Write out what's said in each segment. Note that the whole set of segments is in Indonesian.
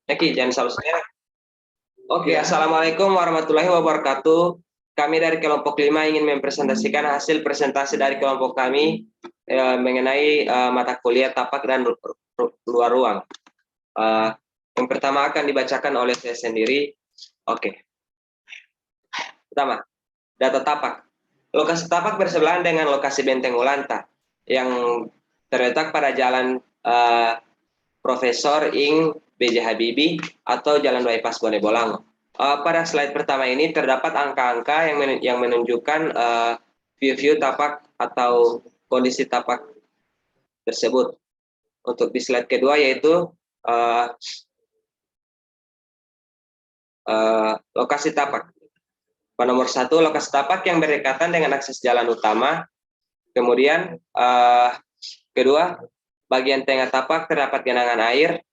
Oke, jangan salah saya. Oke, Assalamualaikum warahmatullahi wabarakatuh. Kami dari kelompok 5 ingin mempresentasikan hasil presentasi dari kelompok kami mengenai mata kuliah tapak dan luar ruang. Yang pertama akan dibacakan oleh saya sendiri. Oke. Pertama, data tapak. Lokasi tapak bersebelahan dengan lokasi Benteng Ulanta yang terletak pada Jalan Profesor Ing B.J. Habibie atau Jalan Bypass Bone Bolango. Pada slide pertama ini terdapat angka-angka yang menunjukkan view tapak atau kondisi tapak tersebut. Untuk di slide kedua yaitu lokasi tapak. Pada nomor 1, lokasi tapak yang berdekatan dengan akses jalan utama. Kemudian kedua, bagian tengah tapak terdapat genangan air.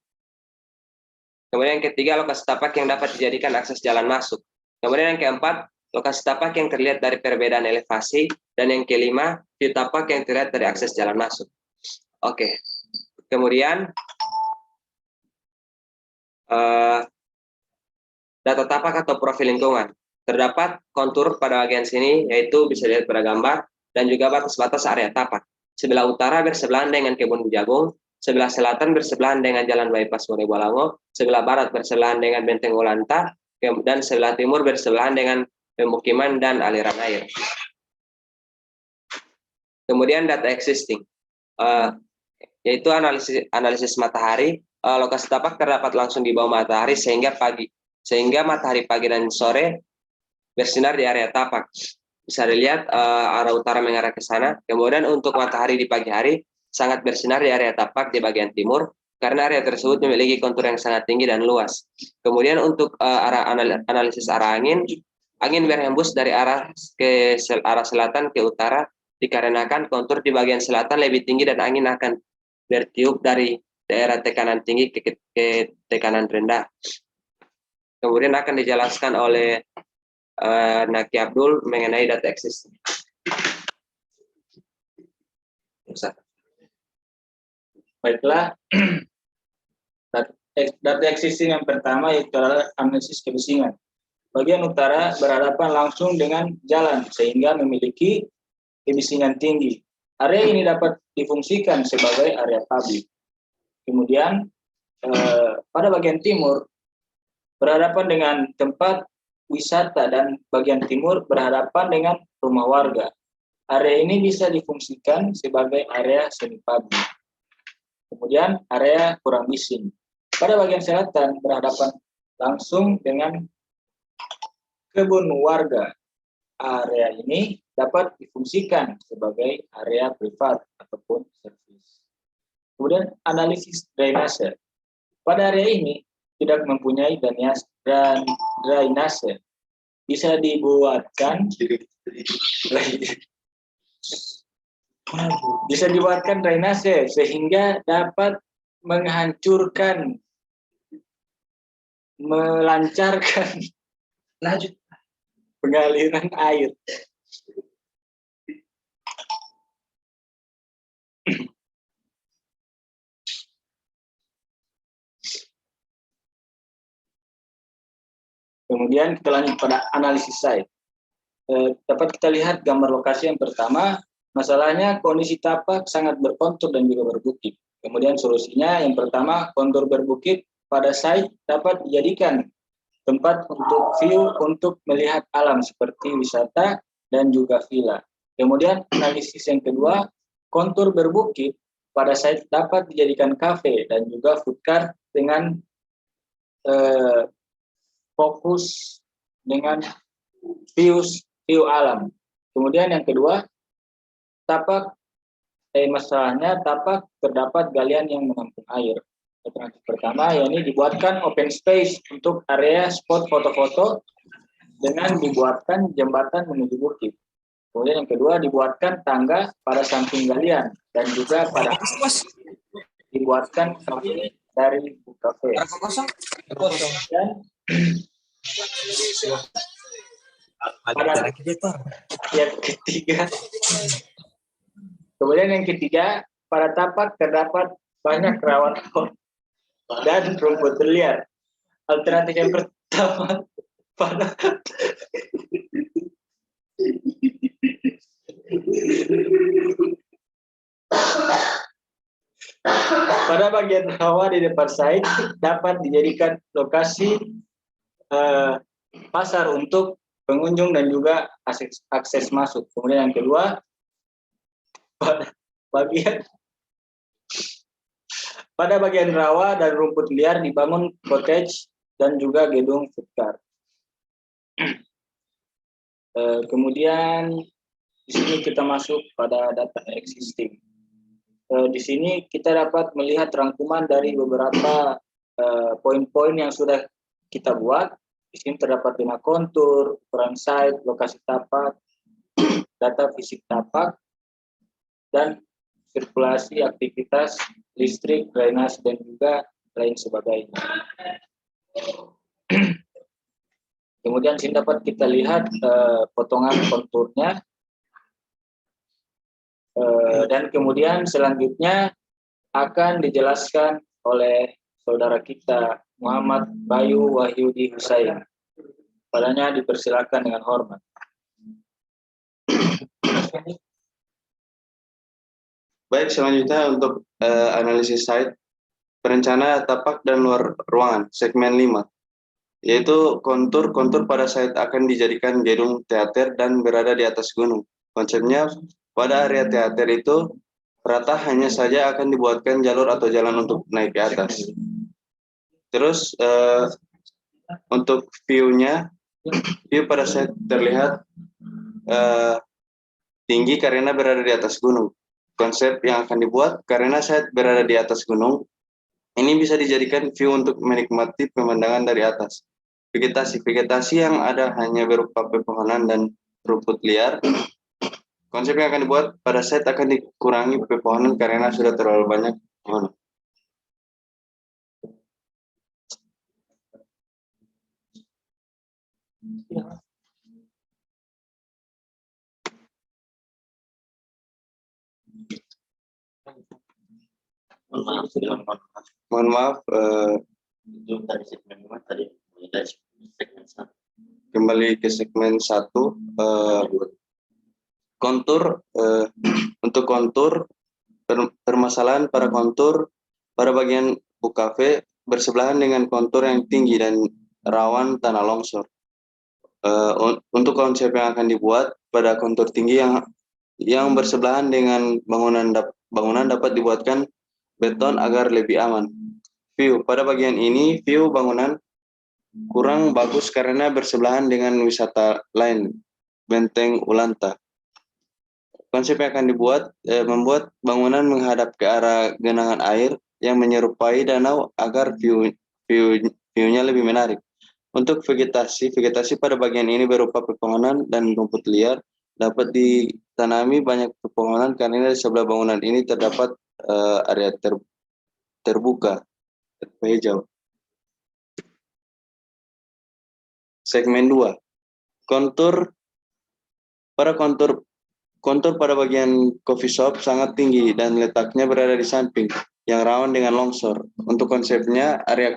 Kemudian yang ketiga, lokasi tapak yang dapat dijadikan akses jalan masuk. Kemudian yang keempat, lokasi tapak yang terlihat dari perbedaan elevasi. Dan yang kelima, view tapak yang terlihat dari akses jalan masuk. Oke. Kemudian data tapak atau profil lingkungan. Terdapat kontur pada bagian sini, yaitu bisa dilihat pada gambar, dan juga batas-batas area tapak. Sebelah utara bersebelahan dengan kebun jagung, sebelah selatan bersebelahan dengan Jalan Bypass Bone Bolango, sebelah barat bersebelahan dengan Benteng Ulanta, dan sebelah timur bersebelahan dengan pemukiman dan aliran air. Kemudian data existing, yaitu analisis matahari. Lokasi tapak terdapat langsung di bawah matahari sehingga matahari pagi dan sore bersinar di area tapak. Bisa dilihat arah utara mengarah ke sana. Kemudian untuk matahari di pagi hari sangat bersinar di area tapak di bagian timur karena area tersebut memiliki kontur yang sangat tinggi dan luas. Kemudian untuk analisis arah angin berhembus dari arah selatan ke utara dikarenakan kontur di bagian selatan lebih tinggi dan angin akan bertiup dari daerah tekanan tinggi ke tekanan rendah. Kemudian akan dijelaskan oleh Naki Abdul mengenai data existing. Baiklah, data existing yang pertama yaitu adalah analisis kebisingan. Bagian utara berhadapan langsung dengan jalan sehingga memiliki kebisingan tinggi. Area ini dapat difungsikan sebagai area publik. Kemudian pada bagian timur berhadapan dengan tempat wisata dan bagian timur berhadapan dengan rumah warga. Area ini bisa difungsikan sebagai area semi publik. Kemudian area kurang bising. Pada bagian selatan berhadapan langsung dengan kebun warga. Area ini dapat difungsikan sebagai area privat ataupun servis. Kemudian analisis drainase. Pada area ini tidak mempunyai drainase. Bisa dibuatkan drainase sehingga dapat melancarkan pengaliran air. Kemudian kita lanjut pada analisis site. Dapat kita lihat gambar lokasi yang pertama. Masalahnya kondisi tapak sangat berkontur dan juga berbukit. Kemudian solusinya yang pertama, kontur berbukit pada site dapat dijadikan tempat untuk view untuk melihat alam seperti wisata dan juga villa. Kemudian analisis yang kedua, kontur berbukit pada site dapat dijadikan kafe dan juga food cart dengan fokus dengan view alam. Kemudian yang kedua, masalahnya tapak terdapat galian yang menampung air. Alternatif pertama, yakni dibuatkan open space untuk area spot foto-foto dengan dibuatkan jembatan menuju bukit. Kemudian yang kedua, dibuatkan tangga pada samping galian dan juga pada dibuatkan kafe dari kafe. Dan pada yang ketiga, kemudian yang ketiga, pada tapak terdapat banyak rawan pohon dan rumput liar Alternatif yang pertama, pada pada bagian rawa di depan site dapat dijadikan lokasi pasar untuk pengunjung dan juga akses masuk. Kemudian yang kedua, pada bagian rawa dan rumput liar dibangun cottage dan juga gedung food cart. Kemudian di sini kita masuk pada data existing. Di sini kita dapat melihat rangkuman dari beberapa poin-poin yang sudah kita buat. Di sini terdapat 5 kontur, ukuran site, lokasi tapak, data fisik tapak, dan sirkulasi aktivitas listrik, drainase, dan juga lain sebagainya. Kemudian sini dapat kita lihat potongan konturnya. Dan kemudian selanjutnya akan dijelaskan oleh saudara kita Muhammad Bayu Wahyudi Husain. Padanya dipersilakan dengan hormat. Baik, selanjutnya untuk analisis site, perencana tapak dan luar ruangan, segmen 5, yaitu kontur pada site akan dijadikan gedung teater dan berada di atas gunung. Konsepnya, pada area teater itu, rata hanya saja akan dibuatkan jalur atau jalan untuk naik ke atas. Terus, untuk view pada site terlihat tinggi karena berada di atas gunung. Konsep yang akan dibuat karena site berada di atas gunung, ini bisa dijadikan view untuk menikmati pemandangan dari atas. Vegetasi yang ada hanya berupa pepohonan dan rumput liar. Konsep yang akan dibuat pada site akan dikurangi pepohonan karena sudah terlalu banyak pohon. Mohon maaf, kembali ke segmen 1. Kontur, untuk kontur, permasalahan pada kontur pada bagian UKV bersebelahan dengan kontur yang tinggi dan rawan tanah longsor. Untuk konsep yang akan dibuat pada kontur tinggi yang bersebelahan dengan bangunan dapat dibuatkan beton agar lebih aman. View, pada bagian ini view bangunan kurang bagus karena bersebelahan dengan wisata lain, Benteng Ulanta. Konsep yang akan dibuat membuat bangunan menghadap ke arah genangan air yang menyerupai danau agar view-nya lebih menarik. Untuk vegetasi pada bagian ini berupa pepohonan dan rumput liar. Dapat ditanami banyak pepohonan karena di sebelah bangunan ini terdapat area terbuka, hijau. Segmen 2. Kontur pada bagian coffee shop sangat tinggi dan letaknya berada di samping yang rawan dengan longsor. Untuk konsepnya, area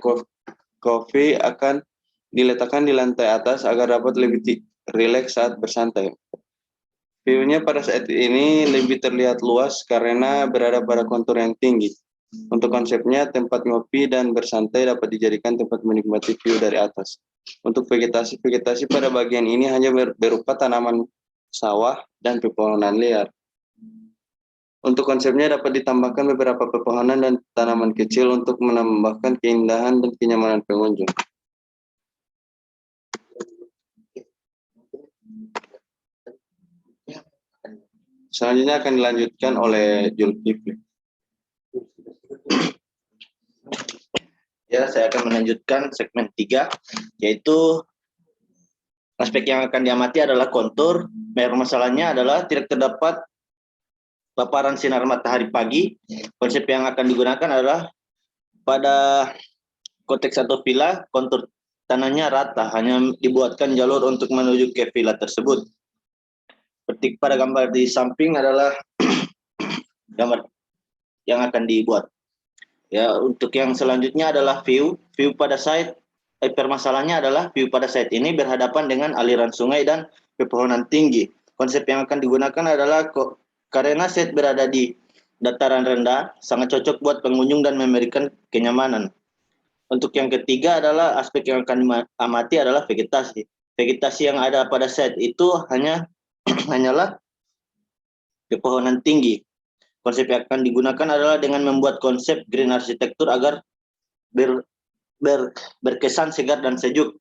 coffee akan diletakkan di lantai atas agar dapat lebih rileks saat bersantai. View-nya pada saat ini lebih terlihat luas karena berada pada kontur yang tinggi. Untuk konsepnya, tempat ngopi dan bersantai dapat dijadikan tempat menikmati view dari atas. Untuk vegetasi pada bagian ini hanya berupa tanaman sawah dan pepohonan liar. Untuk konsepnya dapat ditambahkan beberapa pepohonan dan tanaman kecil untuk menambahkan keindahan dan kenyamanan pengunjung. Selanjutnya akan dilanjutkan oleh Zulkifli. Ya, saya akan melanjutkan segmen 3, yaitu aspek yang akan diamati adalah kontur. Masalahnya adalah tidak terdapat paparan sinar matahari pagi. Konsep yang akan digunakan adalah pada konteks atau villa, kontur tanahnya rata, hanya dibuatkan jalur untuk menuju ke villa tersebut. Seperti pada gambar di samping adalah gambar yang akan dibuat. Ya, untuk yang selanjutnya adalah view pada site permasalahannya adalah view pada site ini berhadapan dengan aliran sungai dan pepohonan tinggi. Konsep yang akan digunakan adalah karena site berada di dataran rendah, sangat cocok buat pengunjung dan memberikan kenyamanan. Untuk yang ketiga adalah aspek yang akan diamati adalah vegetasi. Vegetasi yang ada pada site itu hanyalah pepohonan tinggi. Konsep yang akan digunakan adalah dengan membuat konsep green arsitektur agar berkesan segar dan sejuk.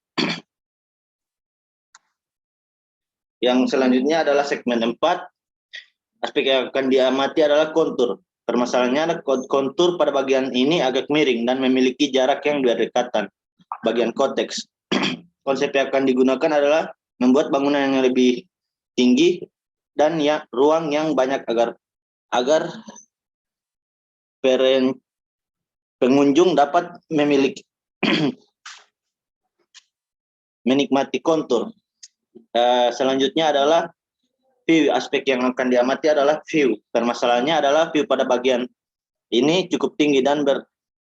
Yang selanjutnya adalah segmen 4. Aspek yang akan diamati adalah kontur. Permasalahannya adalah kontur pada bagian ini agak miring dan memiliki jarak yang berdekatan. Bagian konteks. Konsep yang akan digunakan adalah membuat bangunan yang lebih tinggi dan ruang yang banyak agar pengunjung dapat memiliki menikmati kontur. Selanjutnya adalah view. Aspek yang akan diamati adalah view. Permasalahannya adalah view pada bagian ini cukup tinggi dan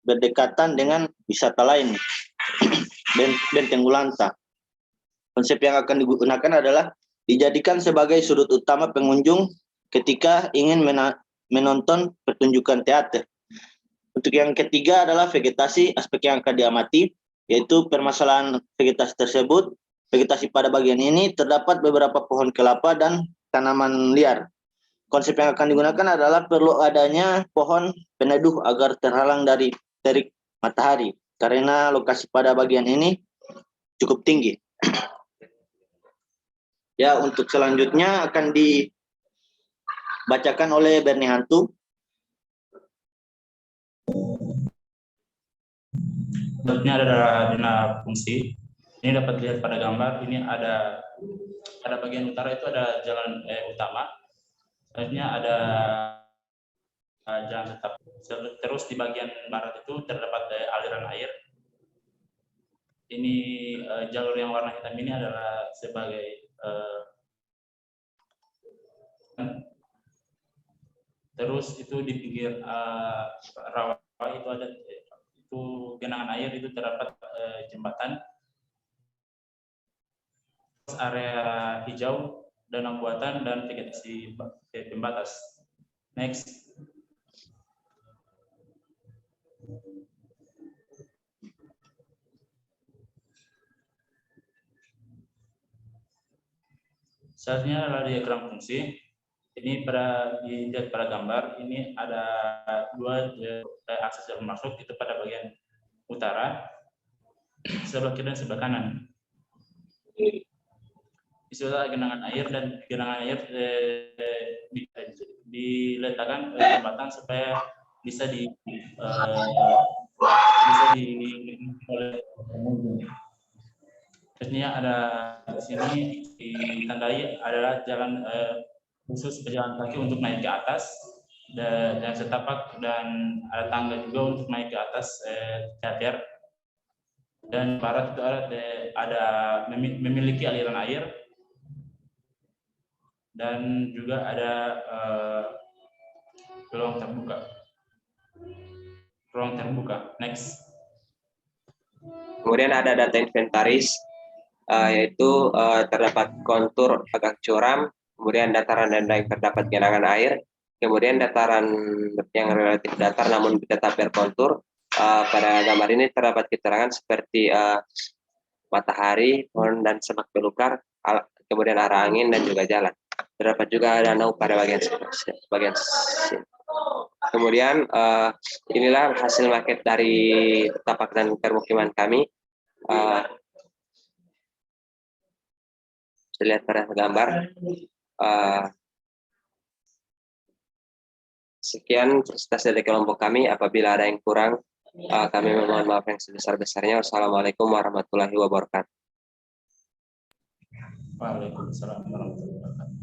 berdekatan dengan wisata lain. Benteng Ulanta. Konsep yang akan digunakan adalah dijadikan sebagai sudut utama pengunjung ketika ingin menonton pertunjukan teater. Untuk yang ketiga adalah vegetasi. Aspek yang akan diamati yaitu permasalahan vegetasi tersebut. Vegetasi pada bagian ini terdapat beberapa pohon kelapa dan tanaman liar. Konsep yang akan digunakan adalah perlu adanya pohon peneduh agar terhalang dari terik matahari karena lokasi pada bagian ini cukup tinggi. Ya, untuk selanjutnya akan dibacakan oleh Bernie Hantu. Bentuknya adalah zona fungsi. Ini dapat dilihat pada gambar. Ini ada bagian utara itu ada jalan utama. Selanjutnya ada jalan tetap. Terus di bagian barat itu terdapat aliran air. Ini jalur yang warna hitam ini adalah sebagai terus itu di pinggir rawa itu ada itu genangan air, itu terdapat jembatan. Terus area hijau, danau buatan dan vegetasi pembatas. Next. Selanjutnya adalah diagram fungsi. Ini dilihat pada gambar, ini ada dua akses jalur masuk, itu pada bagian utara, sebelah kiri dan sebelah kanan. Di sebelah genangan air, dan genangan air diletakkan jembatan supaya bisa oleh pengunjung. Selanjutnya ada di sini ditandai adalah jalan khusus pejalan kaki untuk naik ke atas dan setapak, dan ada tangga juga untuk naik ke atas teater. Dan barat itu ada memiliki aliran air dan juga ada ruang terbuka. Next. Kemudian ada data inventaris, yaitu terdapat kontur agak curam, kemudian dataran rendah yang terdapat genangan air, kemudian dataran yang relatif datar namun tetap berkontur. Pada gambar ini terdapat keterangan seperti matahari, pohon dan semak belukar, kemudian arah angin dan juga jalan. Terdapat juga danau pada bagian sini. Kemudian inilah hasil maket dari tapak dan permukiman kami. Bisa lihat pada gambar. Sekian presentasi dari kelompok kami. Apabila ada yang kurang, kami memohon maaf yang sebesar-besarnya. Wassalamualaikum warahmatullahi wabarakatuh. Waalaikumsalam warahmatullahi wabarakatuh.